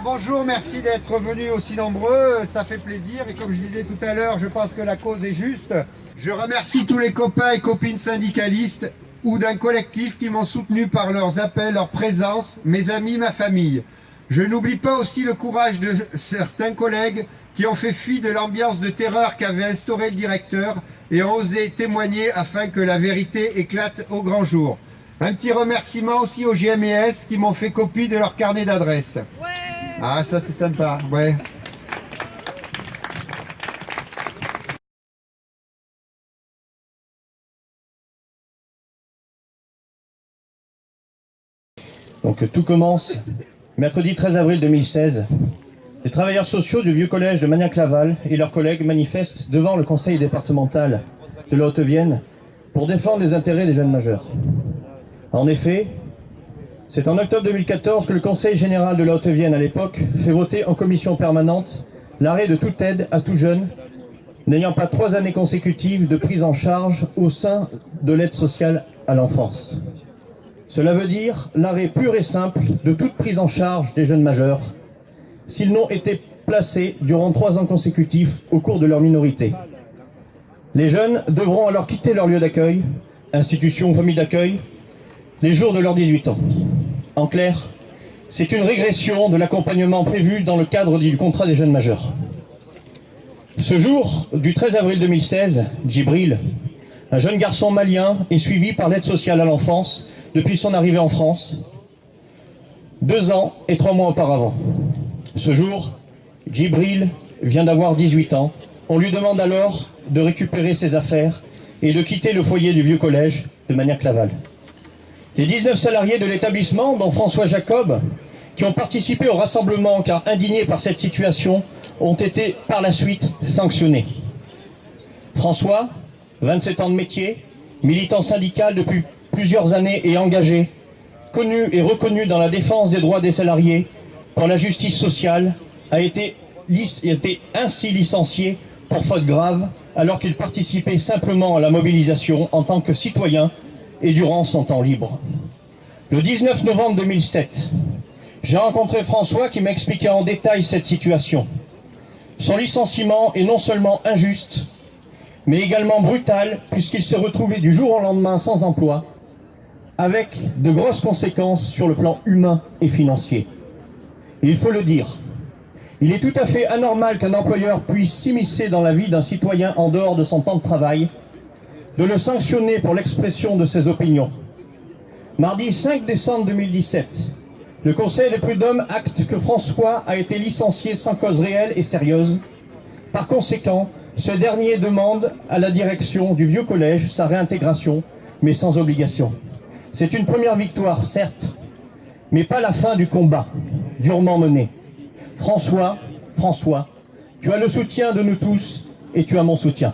Bonjour, merci d'être venus aussi nombreux, ça fait plaisir. Et comme je disais tout à l'heure, je pense que la cause est juste. Je remercie tous les copains et copines syndicalistes ou d'un collectif qui m'ont soutenu par leurs appels, leur présence, mes amis, ma famille. Je n'oublie pas aussi le courage de certains collègues qui ont fait fi de l'ambiance de terreur qu'avait instauré le directeur et ont osé témoigner afin que la vérité éclate au grand jour. Un petit remerciement aussi aux GMS qui m'ont fait copie de leur carnet d'adresses. Ouais. Ah, ça c'est sympa, ouais. Donc tout commence mercredi 13 avril 2016. Les travailleurs sociaux du vieux collège de Magnac-Laval et leurs collègues manifestent devant le conseil départemental de la Haute-Vienne pour défendre les intérêts des jeunes majeurs. En effet, c'est en octobre 2014 que le conseil général de la Haute-Vienne à l'époque fait voter en commission permanente l'arrêt de toute aide à tout jeune n'ayant pas 3 années consécutives de prise en charge au sein de l'aide sociale à l'enfance. Cela veut dire l'arrêt pur et simple de toute prise en charge des jeunes majeurs s'ils n'ont été placés durant 3 ans consécutifs au cours de leur minorité. Les jeunes devront alors quitter leur lieu d'accueil, institution ou famille d'accueil, les jours de leurs 18 ans. En clair, c'est une régression de l'accompagnement prévu dans le cadre du contrat des jeunes majeurs. Ce jour du 13 avril 2016, Djibril, un jeune garçon malien, est suivi par l'aide sociale à l'enfance depuis son arrivée en France, 2 ans et 3 mois auparavant. Ce jour, Djibril vient d'avoir 18 ans. On lui demande alors de récupérer ses affaires et de quitter le foyer du vieux collège de Magnac-Laval. Les 19 salariés de l'établissement, dont François Jacob, qui ont participé au rassemblement car indignés par cette situation, ont été par la suite sanctionnés. François, 27 ans de métier, militant syndical depuis plusieurs années et engagé, connu et reconnu dans la défense des droits des salariés quand la justice sociale a été ainsi licencié pour faute grave alors qu'il participait simplement à la mobilisation en tant que citoyen et durant son temps libre. Le 19 novembre 2007, j'ai rencontré François qui m'a expliqué en détail cette situation. Son licenciement est non seulement injuste, mais également brutal puisqu'il s'est retrouvé du jour au lendemain sans emploi, avec de grosses conséquences sur le plan humain et financier. Et il faut le dire, il est tout à fait anormal qu'un employeur puisse s'immiscer dans la vie d'un citoyen en dehors de son temps de travail, de le sanctionner pour l'expression de ses opinions. Mardi 5 décembre 2017, le Conseil des prud'hommes acte que François a été licencié sans cause réelle et sérieuse. Par conséquent, ce dernier demande à la direction du vieux collège sa réintégration, mais sans obligation. C'est une première victoire, certes, mais pas la fin du combat, durement mené. François, tu as le soutien de nous tous et tu as mon soutien.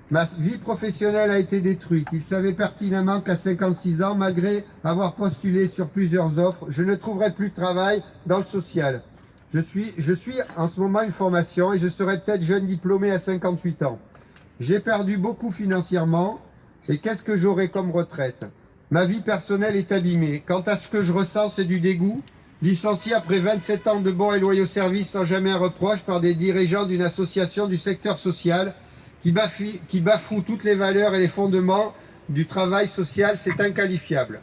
Ma vie professionnelle a été détruite. Il savait pertinemment qu'à 56 ans, malgré avoir postulé sur plusieurs offres, je ne trouverai plus de travail dans le social. Je suis en ce moment une formation et je serai peut-être jeune diplômé à 58 ans. J'ai perdu beaucoup financièrement et qu'est-ce que j'aurai comme retraite? Ma vie personnelle est abîmée. Quant à ce que je ressens, c'est du dégoût. Licencié après 27 ans de bons et loyaux services sans jamais un reproche par des dirigeants d'une association du secteur social qui bafoue toutes les valeurs et les fondements du travail social, c'est inqualifiable.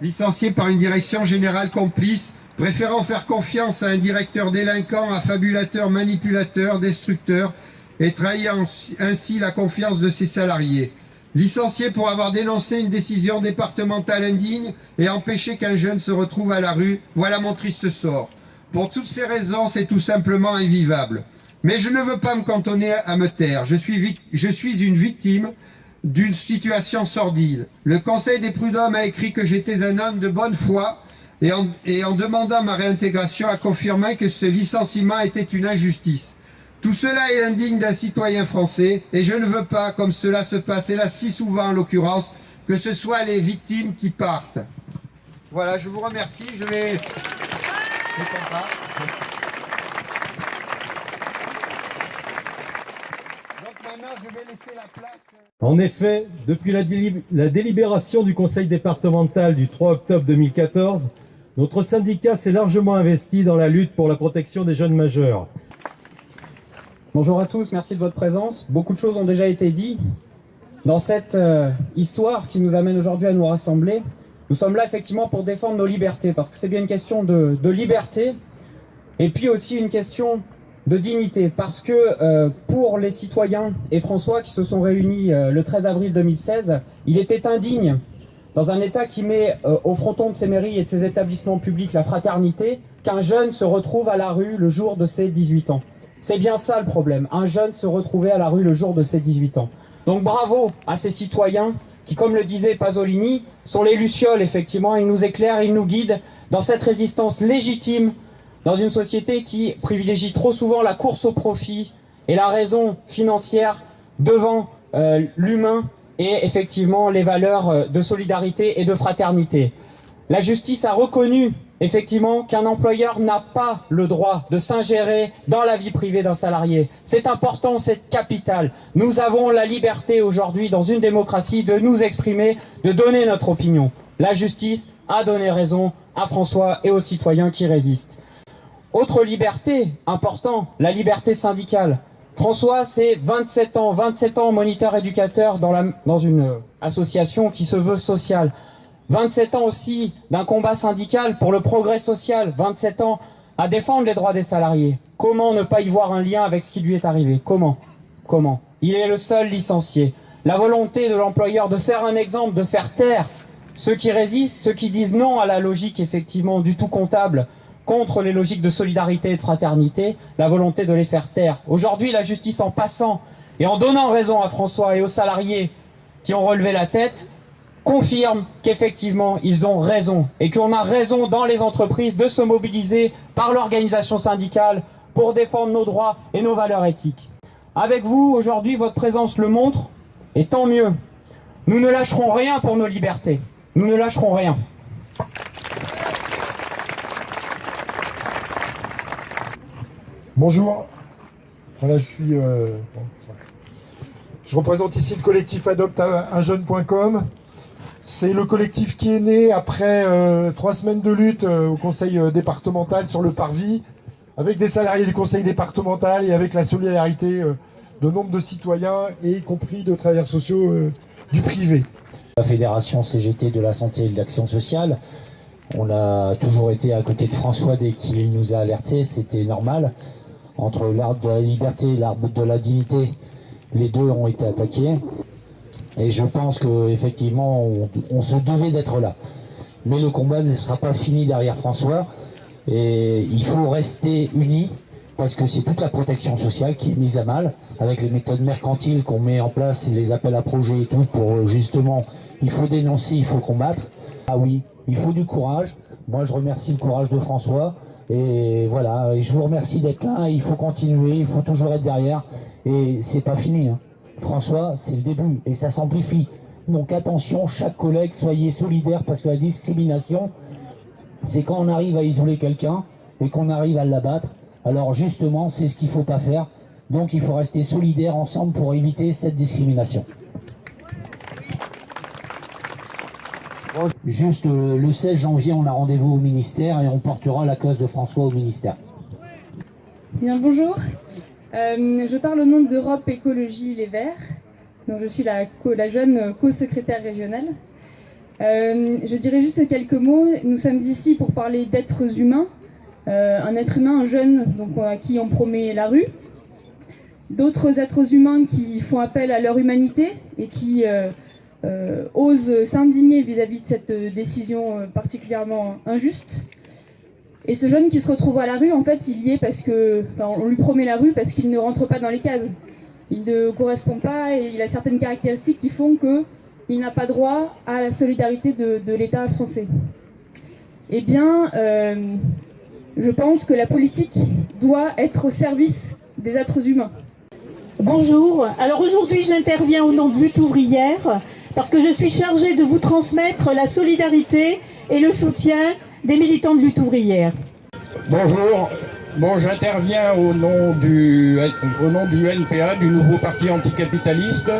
Licencié par une direction générale complice, préférant faire confiance à un directeur délinquant, affabulateur, manipulateur, destructeur, et trahir ainsi la confiance de ses salariés. Licencié pour avoir dénoncé une décision départementale indigne et empêché qu'un jeune se retrouve à la rue, voilà mon triste sort. Pour toutes ces raisons, c'est tout simplement invivable. Mais je ne veux pas me cantonner à me taire. Je suis une victime d'une situation sordide. Le Conseil des prud'hommes a écrit que j'étais un homme de bonne foi et en demandant ma réintégration a confirmé que ce licenciement était une injustice. Tout cela est indigne d'un citoyen français et je ne veux pas, comme cela se passe hélas si souvent en l'occurrence, que ce soit les victimes qui partent. Voilà, je vous remercie. Je vais... Donc, maintenant, je vais laisser la place. En effet, depuis la délibération du Conseil départemental du 3 octobre 2014, notre syndicat s'est largement investi dans la lutte pour la protection des jeunes majeurs. Bonjour à tous, merci de votre présence. Beaucoup de choses ont déjà été dites. Dans cette histoire qui nous amène aujourd'hui à nous rassembler, nous sommes là effectivement pour défendre nos libertés, parce que c'est bien une question de liberté, et puis aussi une question de dignité, parce que pour les citoyens et François qui se sont réunis le 13 avril 2016, il était indigne, dans un État qui met au fronton de ses mairies et de ses établissements publics la fraternité, qu'un jeune se retrouve à la rue le jour de ses 18 ans. C'est bien ça le problème, un jeune se retrouver à la rue le jour de ses 18 ans. Donc bravo à ces citoyens qui, comme le disait Pasolini, sont les lucioles effectivement, ils nous éclairent, ils nous guident dans cette résistance légitime dans une société qui privilégie trop souvent la course au profit et la raison financière devant l'humain et effectivement les valeurs de solidarité et de fraternité. La justice a reconnu effectivement qu'un employeur n'a pas le droit de s'ingérer dans la vie privée d'un salarié. C'est important, c'est capital. Nous avons la liberté aujourd'hui dans une démocratie de nous exprimer, de donner notre opinion. La justice a donné raison à François et aux citoyens qui résistent. Autre liberté importante, la liberté syndicale. François, c'est 27 ans moniteur éducateur dans une association qui se veut sociale. 27 ans aussi d'un combat syndical pour le progrès social, 27 ans à défendre les droits des salariés. Comment ne pas y voir un lien avec ce qui lui est arrivé? Comment? Il est le seul licencié. La volonté de l'employeur de faire un exemple, de faire taire ceux qui résistent, ceux qui disent non à la logique effectivement du tout comptable, contre les logiques de solidarité et de fraternité, la volonté de les faire taire. Aujourd'hui, la justice, en passant et en donnant raison à François et aux salariés qui ont relevé la tête, confirme qu'effectivement, ils ont raison et qu'on a raison dans les entreprises de se mobiliser par l'organisation syndicale pour défendre nos droits et nos valeurs éthiques. Avec vous, aujourd'hui, votre présence le montre, et tant mieux. Nous ne lâcherons rien pour nos libertés. Nous ne lâcherons rien. Bonjour, voilà, je représente ici le collectif adopteunjeune.com. C'est le collectif qui est né après 3 semaines de lutte au conseil départemental sur le parvis, avec des salariés du conseil départemental et avec la solidarité de nombre de citoyens, et y compris de travailleurs sociaux du privé. La fédération CGT de la santé et de l'action sociale, on a toujours été à côté de François dès qu'il nous a alertés, c'était normal. Entre l'arbre de la liberté et l'arbre de la dignité, les deux ont été attaqués. Et je pense qu'effectivement, on se devait d'être là. Mais le combat ne sera pas fini derrière François. Et il faut rester unis, parce que c'est toute la protection sociale qui est mise à mal, avec les méthodes mercantiles qu'on met en place, et les appels à projets et tout, pour justement, il faut dénoncer, il faut combattre. Ah oui, il faut du courage. Moi, je remercie le courage de François. Et voilà, et je vous remercie d'être là, il faut continuer, il faut toujours être derrière, et c'est pas fini, hein. François, c'est le début, et ça s'amplifie. Donc attention, chaque collègue, soyez solidaires, parce que la discrimination, c'est quand on arrive à isoler quelqu'un, et qu'on arrive à l'abattre. Alors justement, c'est ce qu'il faut pas faire, donc il faut rester solidaires ensemble pour éviter cette discrimination. Juste le 16 janvier, on a rendez-vous au ministère et on portera la cause de François au ministère. Bien, bonjour. Je parle au nom d'Europe Écologie Les Verts. Donc, je suis la jeune co-secrétaire régionale. Je dirais juste quelques mots. Nous sommes ici pour parler d'êtres humains. Un être humain, un jeune donc, à qui on promet la rue. D'autres êtres humains qui font appel à leur humanité et qui osent s'indigner vis-à-vis de cette décision particulièrement injuste. Et ce jeune qui se retrouve à la rue, en fait, il y est parce que, on lui promet la rue parce qu'il ne rentre pas dans les cases. Il ne correspond pas et il a certaines caractéristiques qui font qu'il n'a pas droit à la solidarité de l'État français. Eh bien, je pense que la politique doit être au service des êtres humains. Bonjour, alors aujourd'hui j'interviens au nom de Lutte ouvrière parce que je suis chargée de vous transmettre la solidarité et le soutien des militants de Lutte ouvrière. Bonjour, Bon, j'interviens au nom du NPA, du nouveau parti anticapitaliste.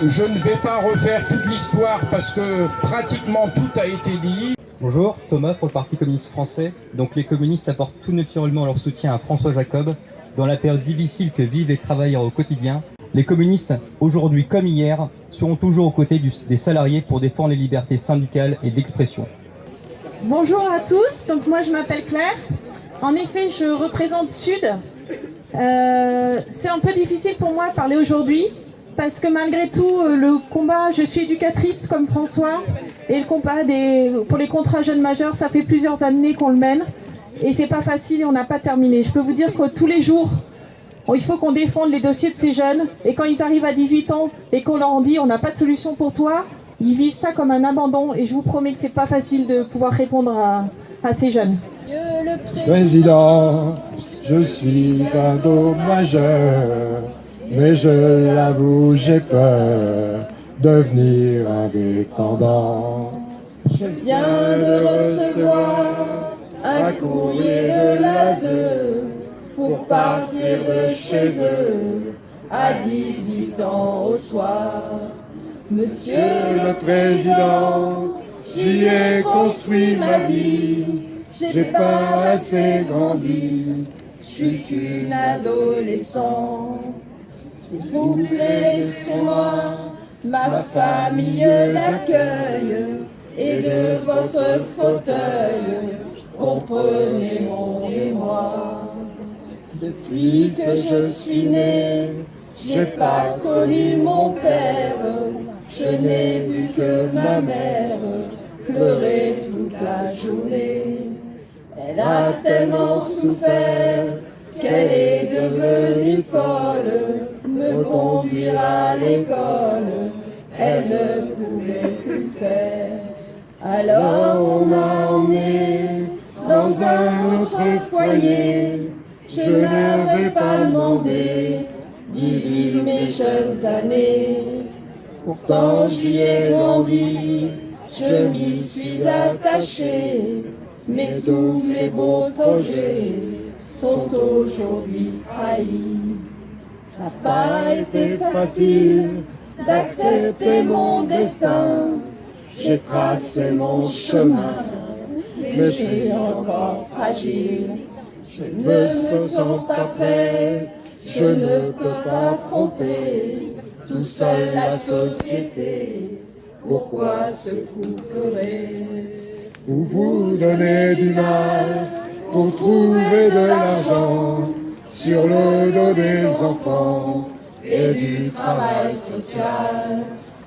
Je ne vais pas refaire toute l'histoire parce que pratiquement tout a été dit. Bonjour, Thomas pour le Parti communiste français. Donc les communistes apportent tout naturellement leur soutien à François Jacob dans la période difficile que vivent les travailleurs au quotidien. Les communistes, aujourd'hui comme hier, seront toujours aux côtés des salariés pour défendre les libertés syndicales et d'expression. Bonjour à tous, donc moi je m'appelle Claire. En effet, je représente Sud. C'est un peu difficile pour moi de parler aujourd'hui parce que malgré tout, le combat, je suis éducatrice comme François et le combat pour les contrats jeunes majeurs, ça fait plusieurs années qu'on le mène et c'est pas facile et on n'a pas terminé. Je peux vous dire que tous les jours, il faut qu'on défende les dossiers de ces jeunes et quand ils arrivent à 18 ans et qu'on leur dit on n'a pas de solution pour toi, ils vivent ça comme un abandon et je vous promets que c'est pas facile de pouvoir répondre à ces jeunes. Président, je suis un dommageur, mais je l'avoue, j'ai peur de devenir indépendant. Je viens de recevoir un courrier de l'ASE pour partir de chez eux à 18 ans au soir. Monsieur le Président, j'y ai construit ma vie, j'ai pas assez grandi, je suis qu'une adolescente. S'il vous plaît, laissez-moi ma famille d'accueil et de votre fauteuil, comprenez mon émoi. Depuis que je suis née, j'ai pas connu mon père, je n'ai vu que ma mère pleurer toute la journée. Elle a tellement souffert qu'elle est devenue folle, me conduire à l'école, elle ne pouvait plus faire. Alors on m'a emmenée dans un autre foyer, je n'avais pas demandé d'y vivre mes jeunes années. Pourtant j'y ai grandi, je m'y suis attachée, mais tous mes beaux projets sont aujourd'hui trahis. Ça n'a pas été facile d'accepter mon destin, j'ai tracé mon chemin, mais je suis encore fragile. Je ne me sens pas prêt, je ne peux pas affronter tout seul la société. Pourquoi se couperait? Vous vous donnez du mal pour trouver de l'argent sur le dos des enfants et du travail social.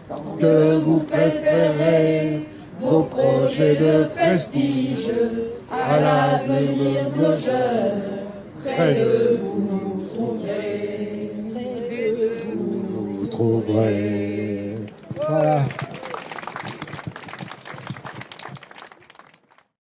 Tant que vous préférez vos projets de prestige à l'avenir de nos jeunes, près de vous nous trouverez. Voilà.